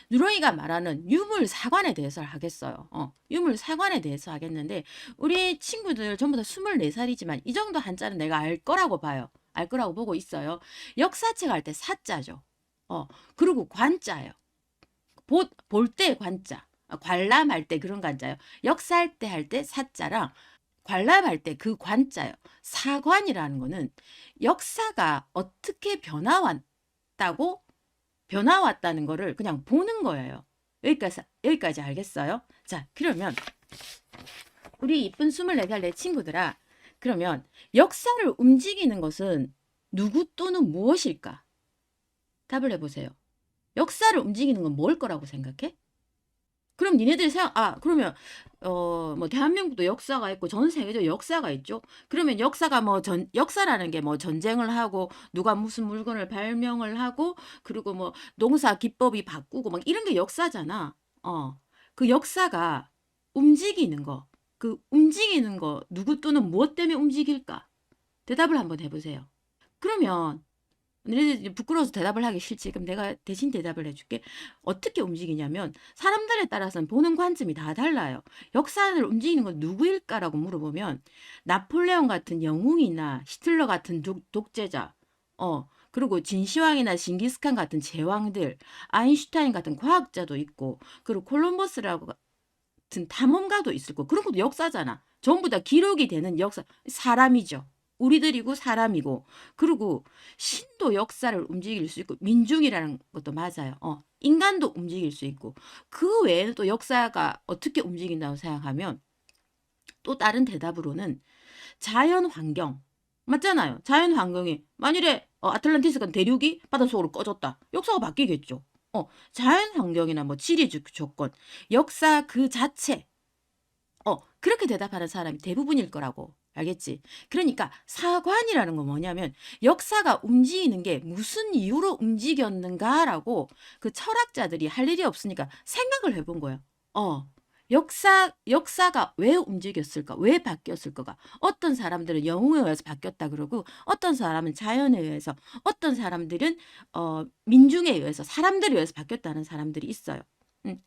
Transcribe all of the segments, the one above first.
누렁이가 말하는 유물사관에 대해서 하겠어요. 유물사관에 대해서 하겠는데 우리 친구들 전부 다 24살이지만 이 정도 한자는 내가 알 거라고 봐요. 알 거라고 보고 있어요. 역사책 할 때 사자죠. 그리고 관자예요. 볼 때 관자. 관람할 때 그런 관자요. 역사할 때 할 때 사자랑 관람할 때 그 관자요. 사관이라는 거는 역사가 어떻게 변화왔다는 거를 그냥 보는 거예요. 여기까지 알겠어요? 자, 그러면 우리 이쁜 24살 내 친구들아, 그러면 역사를 움직이는 것은 누구 또는 무엇일까? 답을 해보세요. 역사를 움직이는 건 뭘 거라고 생각해? 그럼 니네들이 그러면 뭐 대한민국도 역사가 있고 전 세계적으로 역사가 있죠. 그러면 역사가 역사라는 게 뭐 전쟁을 하고 누가 무슨 물건을 발명을 하고 그리고 뭐 농사 기법이 바꾸고 막 이런 게 역사잖아. 그 역사가 움직이는 거, 그 움직이는 거 누구 또는 무엇 때문에 움직일까? 대답을 한번 해보세요. 그러면 너희들 부끄러워서 대답을 하기 싫지. 그럼 내가 대신 대답을 해줄게. 어떻게 움직이냐면 사람들에 따라서는 보는 관점이 다 달라요. 역사를 움직이는 건 누구일까라고 물어보면 나폴레옹 같은 영웅이나 히틀러 같은 독재자, 그리고 진시황이나 징기스칸 같은 제왕들, 아인슈타인 같은 과학자도 있고, 그리고 콜럼버스라고 같은 탐험가도 있을 거고, 그런 것도 역사잖아. 전부 다 기록이 되는 역사, 사람이죠. 우리들이고 사람이고, 그리고 신도 역사를 움직일 수 있고 민중이라는 것도 맞아요. 인간도 움직일 수 있고 그 외에는 또 역사가 어떻게 움직인다고 생각하면 또 다른 대답으로는 자연 환경 맞잖아요. 자연 환경이 만일에 아틀란티스가 대륙이 바닷속으로 꺼졌다. 역사가 바뀌겠죠. 자연 환경이나 뭐 지리 조건, 역사 그 자체 그렇게 대답하는 사람이 대부분일 거라고. 알겠지? 그러니까 사관이라는 건 뭐냐면 역사가 움직이는 게 무슨 이유로 움직였는가라고 그 철학자들이 할 일이 없으니까 생각을 해본 거예요. 역사가 왜 움직였을까? 왜 바뀌었을까가? 어떤 사람들은 영웅에 의해서 바뀌었다 그러고 어떤 사람은 자연에 의해서 어떤 사람들은 민중에 의해서 사람들에 의해서 바뀌었다는 사람들이 있어요.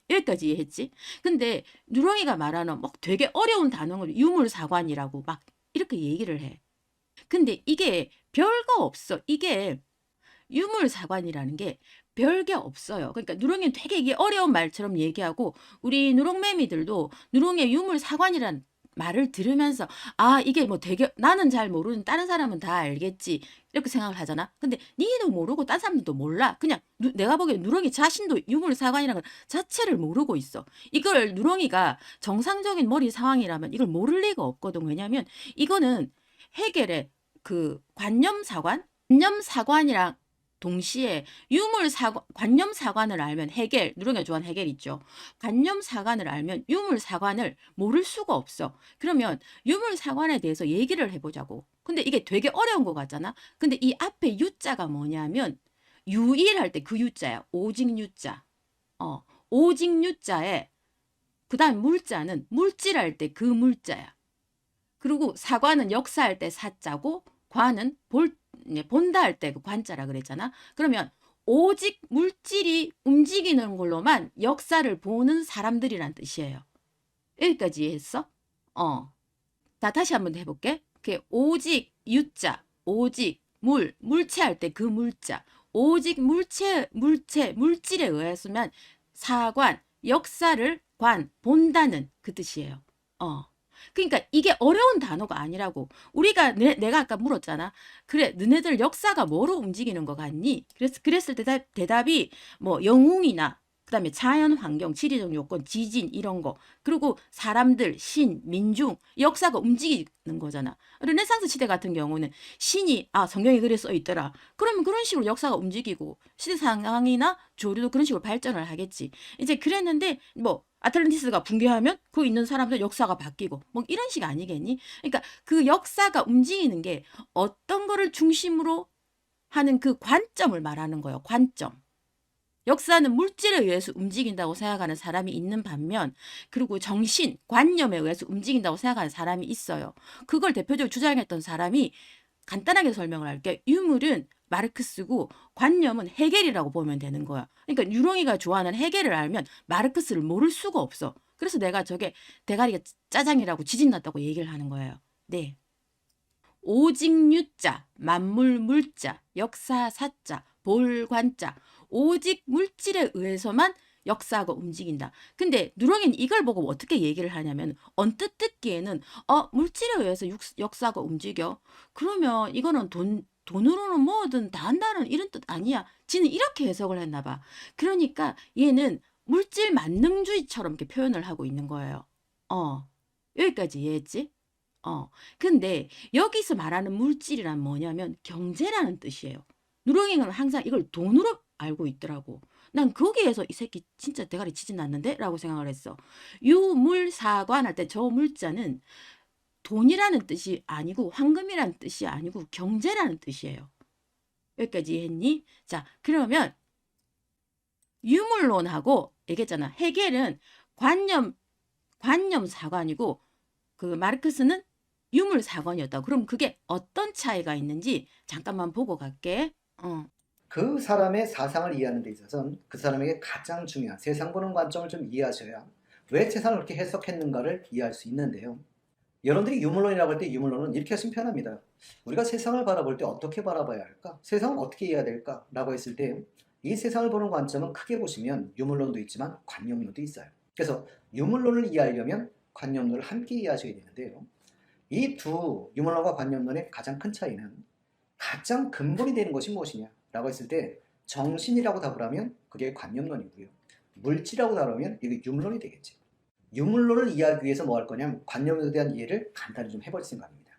여기까지 이해했지? 근데 누렁이가 말하는 막 되게 어려운 단어를 유물사관이라고 막 이렇게 얘기를 해. 근데 이게 별거 없어. 이게 유물사관이라는 게 별게 없어요. 그러니까 누렁이는 되게 이게 어려운 말처럼 얘기하고 우리 누렁매미들도 누렁이의 유물사관이라는 말을 들으면서 이게 뭐 되게 나는 잘 모르는 다른 사람은 다 알겠지 이렇게 생각을 하잖아. 근데 니도 모르고 다른 사람들도 몰라. 그냥 내가 보기엔 누렁이 자신도 유물사관이라는 걸 자체를 모르고 있어. 이걸 누렁이가 정상적인 머리 상황이라면 이걸 모를 리가 없거든. 왜냐면 이거는 해겔의 그 관념사관이랑 동시에 관념사관을 알면 누렁이가 좋아하는 해겔 있죠. 관념사관을 알면 유물사관을 모를 수가 없어. 그러면 유물사관에 대해서 얘기를 해보자고. 근데 이게 되게 어려운 것 같잖아. 근데 이 앞에 유자가 뭐냐면 유일할 때 그 유자야. 오직 유자. 오직 유자에 그 다음 물자는 물질할 때 그 물자야. 그리고 사관은 역사할 때 사자고 관은 본다 할 때 그 관자라 그랬잖아. 그러면 오직 물질이 움직이는 걸로만 역사를 보는 사람들이란 뜻이에요. 여기까지 이해했어? 자, 다시 한번 해볼게. 오직 유자, 오직 물체 할 때 그 물자, 오직 물질에 의해서만 사관, 역사를 본다는 그 뜻이에요. 그러니까 이게 어려운 단어가 아니라고. 우리가 내가 아까 물었잖아. 그래, 너네들 역사가 뭐로 움직이는 거 같니? 그랬을 때 대답이 뭐 영웅이나 그다음에 자연 환경, 지리적 요건, 지진 이런 거. 그리고 사람들, 신, 민중, 역사가 움직이는 거잖아. 르네상스 시대 같은 경우는 신이 성경에 그래 써 있더라. 그러면 그런 식으로 역사가 움직이고 시대 상황이나 조류도 그런 식으로 발전을 하겠지. 이제 그랬는데 뭐 아틀란티스가 붕괴하면 그 있는 사람들 역사가 바뀌고 뭐 이런 식 아니겠니? 그러니까 그 역사가 움직이는 게 어떤 거를 중심으로 하는 그 관점을 말하는 거예요. 관점. 역사는 물질에 의해서 움직인다고 생각하는 사람이 있는 반면 그리고 정신, 관념에 의해서 움직인다고 생각하는 사람이 있어요. 그걸 대표적으로 주장했던 사람이 간단하게 설명을 할게요. 유물은 마르크스고 관념은 헤겔이라고 보면 되는 거야. 그러니까 유롱이가 좋아하는 헤겔을 알면 마르크스를 모를 수가 없어. 그래서 내가 저게 대가리가 짜장이라고 지진났다고 얘기를 하는 거예요. 네. 오직 유자, 만물 물자, 역사 사자, 볼관자, 오직 물질에 의해서만 역사가 움직인다. 근데 누렁이는 이걸 보고 어떻게 얘기를 하냐면 언뜻 듣기에는 물질에 의해서 역사가 움직여. 그러면 이거는 돈으로는 뭐든 다 한다는 이런 뜻 아니야. 지는 이렇게 해석을 했나 봐. 그러니까 얘는 물질 만능주의처럼 이렇게 표현을 하고 있는 거예요. 여기까지 이해했지? 근데 여기서 말하는 물질이란 뭐냐면 경제라는 뜻이에요. 누렁이는 항상 이걸 돈으로 알고 있더라고. 난 거기에서 이 새끼 진짜 대가리 치진 않는데? 라고 생각을 했어. 유물사관 할 때 저 물자는 돈이라는 뜻이 아니고 황금이라는 뜻이 아니고 경제라는 뜻이에요. 여기까지 이해했니? 자, 그러면 유물론하고 얘기했잖아. 헤겔은 관념사관이고 그 마르크스는 유물사관이었다. 그럼 그게 어떤 차이가 있는지 잠깐만 보고 갈게. 그 사람의 사상을 이해하는 데 있어서는 그 사람에게 가장 중요한 세상 보는 관점을 좀 이해하셔야 왜 세상을 그렇게 해석했는가를 이해할 수 있는데요. 여러분들이 유물론이라고 할 때 유물론은 이렇게 하시면 편합니다. 우리가 세상을 바라볼 때 어떻게 바라봐야 할까? 세상을 어떻게 이해해야 될까? 라고 했을 때 이 세상을 보는 관점은 크게 보시면 유물론도 있지만 관념론도 있어요. 그래서 유물론을 이해하려면 관념론을 함께 이해하셔야 되는데요. 이 두 유물론과 관념론의 가장 큰 차이는 가장 근본이 되는 것이 무엇이냐 라고 했을 때 정신이라고 답을 하면 그게 관념론이고요. 물질이라고 답을 하면 이게 유물론이 되겠죠. 유물론을 이해하기 위해서 뭐 할 거냐면 관념론에 대한 이해를 간단히 좀 해볼 생각입니다.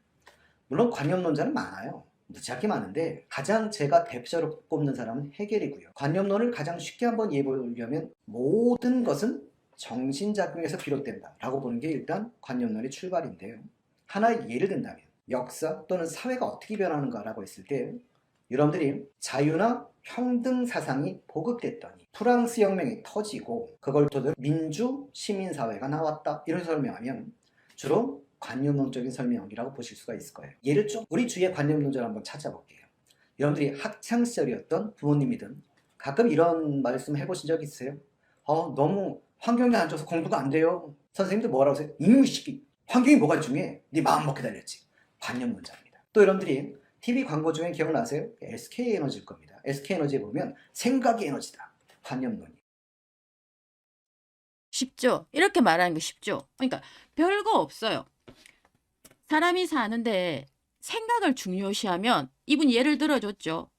물론 관념론자는 많아요. 무지하게 많은데 가장 제가 대표적으로 꼽는 사람은 헤겔이고요. 관념론을 가장 쉽게 한번 이해해 보려면 모든 것은 정신작용에서 비롯된다 라고 보는 게 일단 관념론의 출발인데요. 하나의 예를 든다면 역사 또는 사회가 어떻게 변하는가 라고 했을 때 여러분들이 자유나 평등 사상이 보급됐더니 프랑스 혁명이 터지고 그걸 토대로 민주 시민사회가 나왔다 이런 설명하면 주로 관념론적인 설명이라고 보실 수가 있을 거예요. 예를 좀 우리 주위의 관념론자를 한번 찾아볼게요. 여러분들이 학창시절이었던 부모님이든 가끔 이런 말씀 해보신 적 있어요? 너무 환경이 안 좋아서 공부가 안 돼요. 선생님들 뭐라고 하세요? 이놈의 새끼 환경이 뭐가 중요해? 네 마음 먹게 달렸지. 관념론자입니다. 또 여러분들이 TV 광고 중에 기억나세요? SK에너지일 겁니다. SK에너지에 보면 생각이 에너지다. 관념론이. 쉽죠? 이렇게 말하는 게 쉽죠? 그러니까 별거 없어요. 사람이 사는데 생각을 중요시하면 이분 예를 들어줬죠.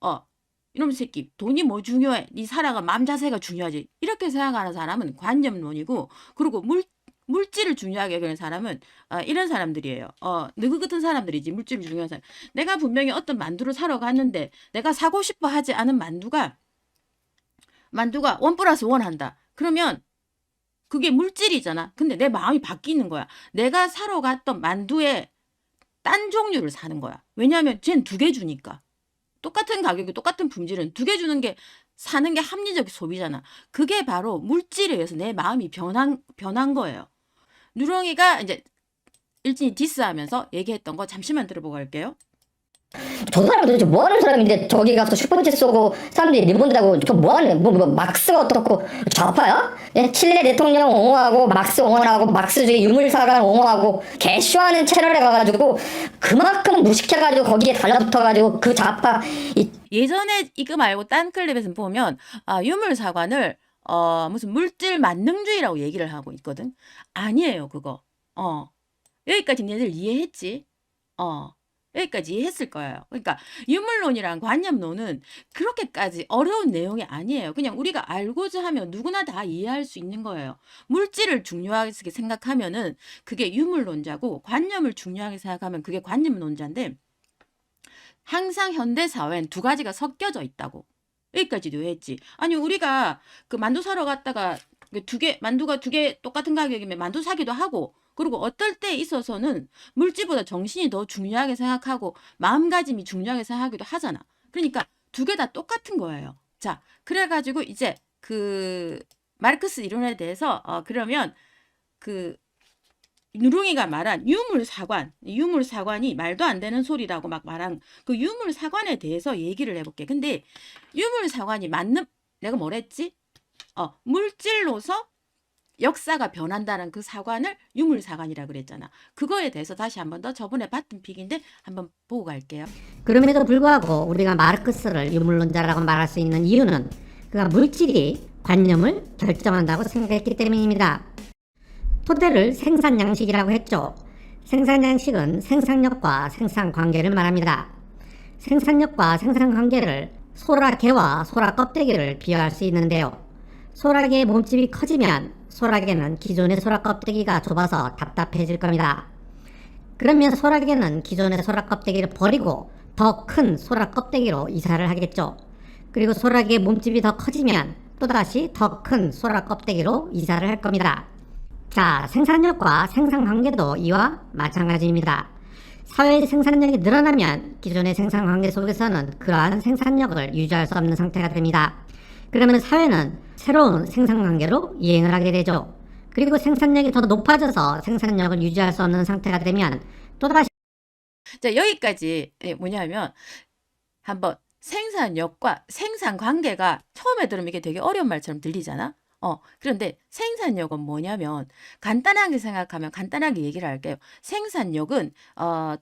이놈 새끼 돈이 뭐 중요해? 네 살아가 마음 자세가 중요하지. 이렇게 생각하는 사람은 관념론이고 그리고 물질을 중요하게 여기는 사람은 이런 사람들이에요. 너그 같은 사람들이지 물질을 중요한 사람. 내가 분명히 어떤 만두를 사러 갔는데 내가 사고 싶어 하지 않은 만두가 1+1 한다. 그러면 그게 물질이잖아. 근데 내 마음이 바뀌는 거야. 내가 사러 갔던 만두의 딴 종류를 사는 거야. 왜냐하면 쟨 2개 주니까. 똑같은 가격에 똑같은 품질은 2개 주는 게 사는 게 합리적 소비잖아. 그게 바로 물질에 의해서 내 마음이 변한 거예요. 누렁이가 이제 일진이 디스하면서 얘기했던 거 잠시만 들어보고 갈게요. 저 사람 도대체 뭐 하는 사람인데 저기 가서 슈퍼챗 쏘고 사람들이 리본드라고 저 뭐 하는 뭐 막스가 어떻고 좌파야? 예? 칠레 대통령 옹호하고 막스 옹호하고 막스주의 유물사관 옹호하고 개쇼하는 채널에 가가지고 그만큼 무식해가지고 거기에 달라붙어가지고 그 좌파 예전에 이거 말고 딴 클립에서 보면 유물사관을 무슨 물질 만능주의라고 얘기를 하고 있거든. 아니에요 그거. 여기까지 얘들 이해했지? 여기까지 이해했을 거예요. 그러니까 유물론이랑 관념론은 그렇게까지 어려운 내용이 아니에요. 그냥 우리가 알고자 하면 누구나 다 이해할 수 있는 거예요. 물질을 중요하게 생각하면은 그게 유물론자고 관념을 중요하게 생각하면 그게 관념론자인데 항상 현대 사회엔 2가지가 섞여져 있다고. 여기까지도 이해했지. 아니 우리가 그 만두 사러 갔다가 만두가 2개 똑같은 가격이면 만두 사기도 하고 그리고 어떨 때 있어서는 물질보다 정신이 더 중요하게 생각하고 마음가짐이 중요하게 생각하기도 하잖아. 그러니까 2개 다 똑같은 거예요. 자, 그래가지고 이제 그 마르크스 이론에 대해서 그러면 그 누룽이가 말한 유물사관이 말도 안 되는 소리라고 막 말한 그 유물사관에 대해서 얘기를 해볼게. 근데 유물사관이 맞는, 내가 뭐랬지? 물질로서 역사가 변한다는 그 사관을 유물사관이라 그랬잖아. 그거에 대해서 다시 한 번 더, 저번에 봤던 픽인데 한번 보고 갈게요. 그럼에도 불구하고 우리가 마르크스를 유물론자라고 말할 수 있는 이유는 그가 물질이 관념을 결정한다고 생각했기 때문입니다. 토대를 생산양식이라고 했죠. 생산양식은 생산력과 생산관계를 말합니다. 생산력과 생산관계를 소라게와 소라껍데기를 비유할 수 있는데요. 소라게의 몸집이 커지면 소라게는 기존의 소라껍데기가 좁아서 답답해질 겁니다. 그러면 소라게는 기존의 소라껍데기를 버리고 더 큰 소라껍데기로 이사를 하겠죠. 그리고 소라게의 몸집이 더 커지면 또다시 더 큰 소라껍데기로 이사를 할 겁니다. 자, 생산력과 생산관계도 이와 마찬가지입니다. 사회의 생산력이 늘어나면 기존의 생산관계 속에서는 그러한 생산력을 유지할 수 없는 상태가 됩니다. 그러면 사회는 새로운 생산관계로 이행을 하게 되죠. 그리고 생산력이 더 높아져서 생산력을 유지할 수 없는 상태가 되면 또다시 자, 여기까지 뭐냐면 한번 생산력과 생산관계가 처음에 들으면 이게 되게 어려운 말처럼 들리잖아. 그런데 생산력은 뭐냐면 간단하게 생각하면 간단하게 얘기를 할게요. 생산력은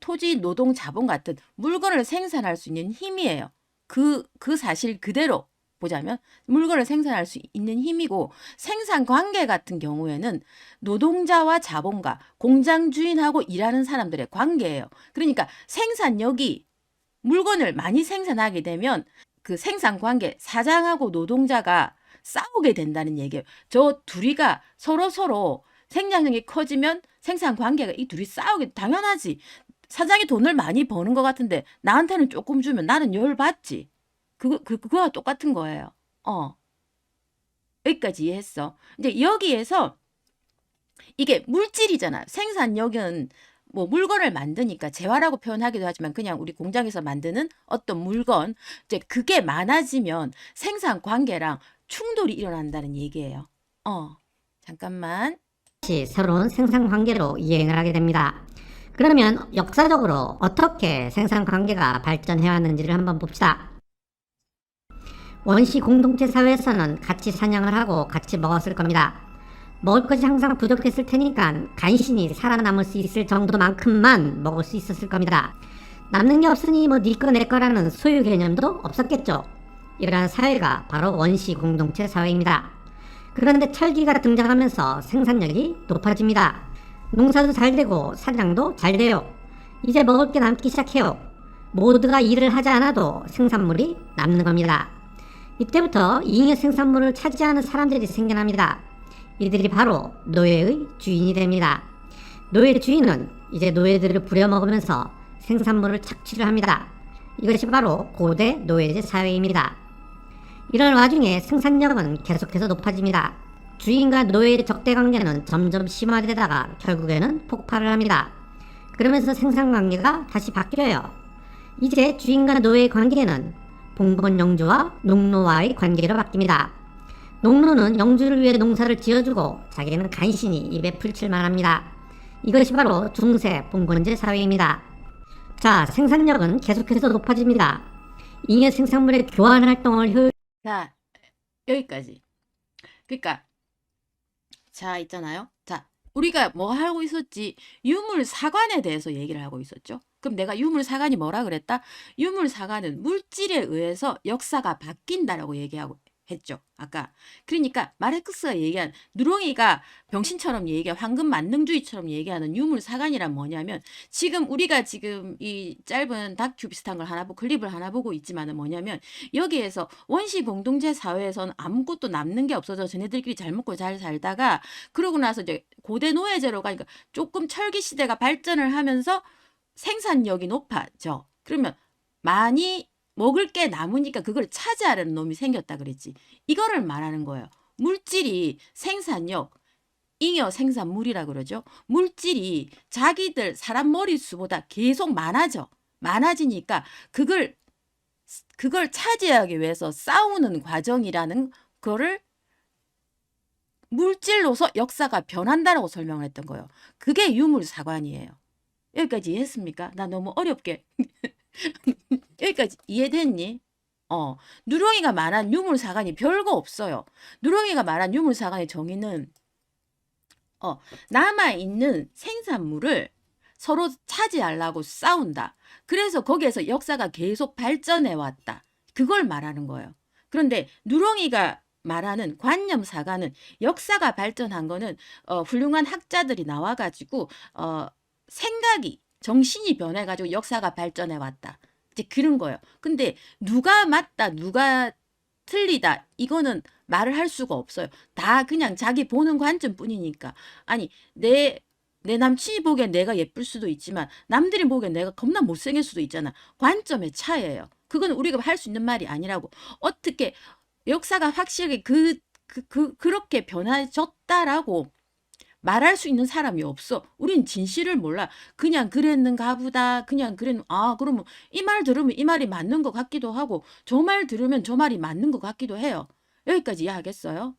토지, 노동, 자본 같은 물건을 생산할 수 있는 힘이에요. 그 사실 그대로 보자면 물건을 생산할 수 있는 힘이고, 생산관계 같은 경우에는 노동자와 자본가, 공장 주인하고 일하는 사람들의 관계예요. 그러니까 생산력이 물건을 많이 생산하게 되면 그 생산관계, 사장하고 노동자가 싸우게 된다는 얘기예요. 저 둘이가 서로 생산력이 커지면 생산관계가 이 둘이 싸우게, 당연하지. 사장이 돈을 많이 버는 것 같은데 나한테는 조금 주면 나는 열받지. 그거와 똑같은 거예요. 여기까지 이해했어. 이제 여기에서 이게 물질이잖아. 생산력은 뭐 물건을 만드니까 재화라고 표현하기도 하지만 그냥 우리 공장에서 만드는 어떤 물건, 이제 그게 많아지면 생산 관계랑 충돌이 일어난다는 얘기예요. 잠깐만. 새로운 생산관계로 이행을 하게 됩니다. 그러면 역사적으로 어떻게 생산관계가 발전해왔는지를 한번 봅시다. 원시 공동체 사회에서는 같이 사냥을 하고 같이 먹었을 겁니다. 먹을 것이 항상 부족했을 테니까 간신히 살아남을 수 있을 정도만큼만 먹을 수 있었을 겁니다. 남는 게 없으니 뭐 네 거 내 거라는 소유 개념도 없었겠죠. 이러한 사회가 바로 원시 공동체 사회입니다. 그런데 철기가 등장하면서 생산력이 높아집니다. 농사도 잘 되고 사냥도 잘 돼요. 이제 먹을 게 남기 시작해요. 모두가 일을 하지 않아도 생산물이 남는 겁니다. 이때부터 잉여 생산물을 차지하는 사람들이 생겨납니다. 이들이 바로 노예의 주인이 됩니다. 노예 주인은 이제 노예들을 부려먹으면서 생산물을 착취를 합니다. 이것이 바로 고대 노예제 사회입니다. 이런 와중에 생산력은 계속해서 높아집니다. 주인과 노예의 적대관계는 점점 심화되다가 결국에는 폭발을 합니다. 그러면서 생산관계가 다시 바뀌어요. 이제 주인과 노예의 관계는 봉건 영주와 농노와의 관계로 바뀝니다. 농노는 영주를 위해 농사를 지어주고 자기는 간신히 입에 풀칠만 합니다. 이것이 바로 중세 봉건제 사회입니다. 자, 생산력은 계속해서 높아집니다. 잉여 생산물의 교환 활동을 효율 자, 여기까지. 그러니까 자, 있잖아요. 자, 우리가 뭐 하고 있었지? 유물사관에 대해서 얘기를 하고 있었죠. 그럼 내가 유물사관이 뭐라 그랬다? 유물사관은 물질에 의해서 역사가 바뀐다라고 얘기하고 했죠. 아까. 그러니까 마르크스가 얘기한 누렁이가 병신처럼 얘기한 황금 만능주의처럼 얘기하는 유물사관이란 뭐냐면, 지금 우리가 지금 이 짧은 다큐 비슷한 걸 하나 보고 클립을 하나 보고 있지만은 뭐냐면, 여기에서 원시 공동체 사회에서는 아무것도 남는 게 없어져 쟤네들끼리 잘 먹고 잘 살다가, 그러고 나서 이제 고대 노예제로 가니까 조금 철기 시대가 발전을 하면서 생산력이 높아져. 그러면 많이 먹을 게 남으니까 그걸 차지하려는 놈이 생겼다 그랬지. 이거를 말하는 거예요. 물질이 생산력, 잉여 생산물이라 그러죠. 물질이 자기들 사람 머릿수보다 계속 많아져. 많아지니까 그걸 차지하기 위해서 싸우는 과정이라는 거를 물질로서 역사가 변한다라고 설명을 했던 거예요. 그게 유물사관이에요. 여기까지 이해했습니까? 나 너무 어렵게 여기까지 이해됐니? 누렁이가 말한 유물사관이 별거 없어요. 누렁이가 말한 유물사관의 정의는 남아있는 생산물을 서로 차지하려고 싸운다. 그래서 거기에서 역사가 계속 발전해 왔다. 그걸 말하는 거예요. 그런데 누렁이가 말하는 관념사관은 역사가 발전한 거는 훌륭한 학자들이 나와가지고 생각이 정신이 변해가지고 역사가 발전해 왔다. 이제 그런 거예요. 근데 누가 맞다 누가 틀리다 이거는 말을 할 수가 없어요. 다 그냥 자기 보는 관점뿐이니까. 아니 내 남친이 보기엔 내가 예쁠 수도 있지만 남들이 보기엔 내가 겁나 못생길 수도 있잖아. 관점의 차이예요. 그건 우리가 할 수 있는 말이 아니라고. 어떻게 역사가 확실하게 그렇게 변해졌다라고 말할 수 있는 사람이 없어. 우린 진실을 몰라. 그냥 그랬는가 보다. 그냥 그러면 이 말 들으면 이 말이 맞는 것 같기도 하고 저 말 들으면 저 말이 맞는 것 같기도 해요. 여기까지 이해하겠어요?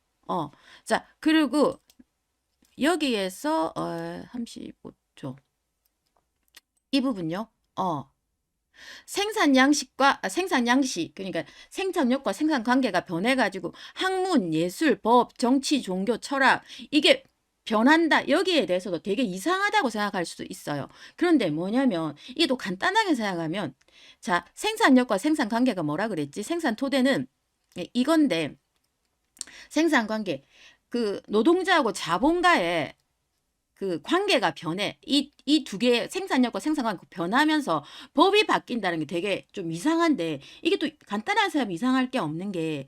자, 그리고 여기에서 35초 이 부분요. 생산 양식 그러니까 생산력과 생산 관계가 변해가지고 학문, 예술, 법, 정치, 종교, 철학 이게 변한다. 여기에 대해서도 되게 이상하다고 생각할 수도 있어요. 그런데 뭐냐면 이게 또 간단하게 생각하면 자 생산력과 생산 관계가 뭐라 그랬지? 생산 토대는 이건데 생산 관계 그 노동자하고 자본가의 그 관계가 변해. 이 두 개의 생산력과 생산관계가 변하면서 법이 바뀐다는 게 되게 좀 이상한데 이게 또 간단한 사람이 이상할 게 없는 게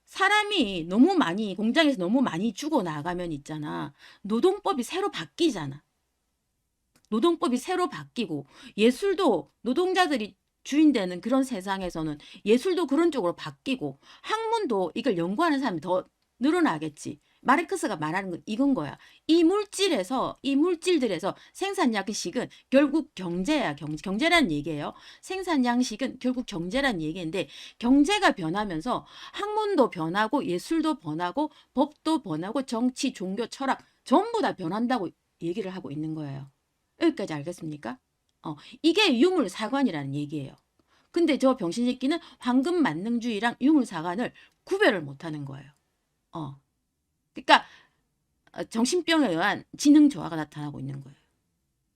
사람이 너무 많이 공장에서 너무 많이 죽어 나가면 있잖아. 노동법이 새로 바뀌잖아. 노동법이 새로 바뀌고 예술도 노동자들이 주인되는 그런 세상에서는 예술도 그런 쪽으로 바뀌고 학문도 이걸 연구하는 사람이 더 늘어나겠지. 마르크스가 말하는 건 이건 거야. 이 물질들에서 생산 양식은 결국 경제야. 경제라는 얘기예요. 생산 양식은 결국 경제라는 얘기인데 경제가 변하면서 학문도 변하고 예술도 변하고 법도 변하고 정치, 종교, 철학 전부 다 변한다고 얘기를 하고 있는 거예요. 여기까지 알겠습니까? 이게 유물사관이라는 얘기예요. 근데 저 병신새끼는 황금만능주의랑 유물사관을 구별을 못하는 거예요. 그러니까 정신병에 의한 지능 저하가 나타나고 있는 거예요.